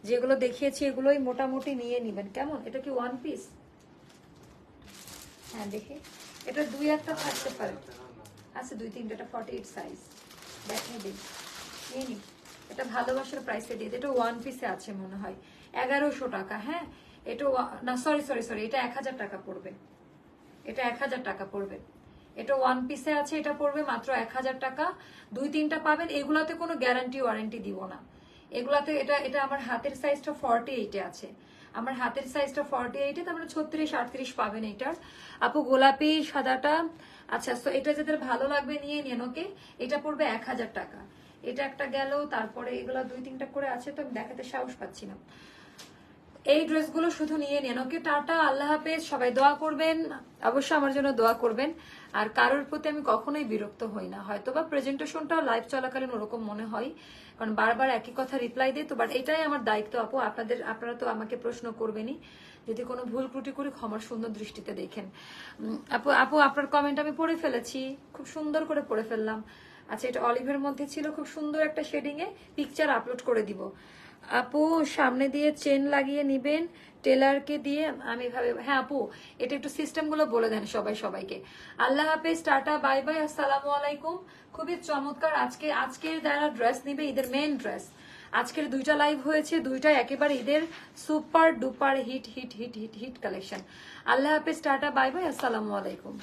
যেগুলো দেখিয়েছি এগুলোই মোটামুটি নিয়ে নিবেন, কেমন? এটা কি 1 পিস? হ্যাঁ দেখি, এটা 2-1টা থাকতে পারে। আচ্ছা 2-3টা, এটা 48 সাইজ, দেখিয়ে দিন, নিয়ে নিন। এটা ভালোবাসার প্রাইসে দিয়ে, এটা 1 পিসে আছে মনে হয় 1100 টাকা। হ্যাঁ এটা না, সরি, এটা 1000 টাকা পড়বে, এটা 1000 টাকা পড়বে। এটা 1 পিসে আছে, এটা পড়বে মাত্র 1000 টাকা। 2-3টা পাবেন, এগুলাতে কোনো গ্যারান্টি ওয়ারেন্টি দিব না। এগুলাতে এটা আমার হাতের সাইজটা 48-এ আছে, আমার হাতের সাইজটা 48-এ, তার মানে 36-38 পাবেন এটার। আপু গোলাপি সাদাটা, আচ্ছা তো এটা যাদের ভালো লাগবে নিয়ে নেন, ওকে। এটা পড়বে 1000 টাকা। এটা একটা গেল, তারপরে এগুলা 2-3টা করে আছে তো আমি দেখাতে সাহস পাচ্ছি না। এই ড্রেসগুলো শুধু নিয়ে নেন, ওকে। টাটা, আল্লাহ হাফেজ, সবাই দোয়া করবেন, অবশ্যই আমার জন্য দোয়া করবেন। আর কারোর প্রতি আমি কখনোই বিরক্ত হই না, হয়তো বা প্রেজেন্টেশনটাও লাইভ চলাকালীন ওরকম মনে হয়, কারণ বারবার একই কথা রিপ্লাই দিই তো, বাট এটাই আমার দায়িত্ব আপু। আপনারা তো আমাকে প্রশ্ন করবেনই, যদি কোনো ভুল ত্রুটি করি ক্ষমার সুন্দর দৃষ্টিতে দেখেন। আপু আপনার কমেন্ট আমি পড়ে ফেলেছি, খুব সুন্দর করে পড়ে ফেললাম। আচ্ছা এটা অলিভের মধ্যে ছিল, খুব সুন্দর একটা শেডিং এ, পিকচার আপলোড করে দিব। আপু সামনে দিয়ে চেন লাগিয়ে নিবেন টেলারকে দিয়ে, আমি ভাবে। হ্যাঁ আপু এটা একটু সিস্টেম গুলো বলে দেন সবাইকে। আল্লাহ হাফেজ, টাটা, বাই বাই, আসসালামু আলাইকুম। খুবই চমৎকার আজকের যারা ড্রেস নিবে, ঈদের মেন ড্রেস, আজকের 2টা লাইভ হয়েছে, 2টাই একেবারে ঈদের super duper hit hit hit hit hit collection. আল্লাহ হাফেজ, টাটা, বাই বাই, আসসালামু আলাইকুম।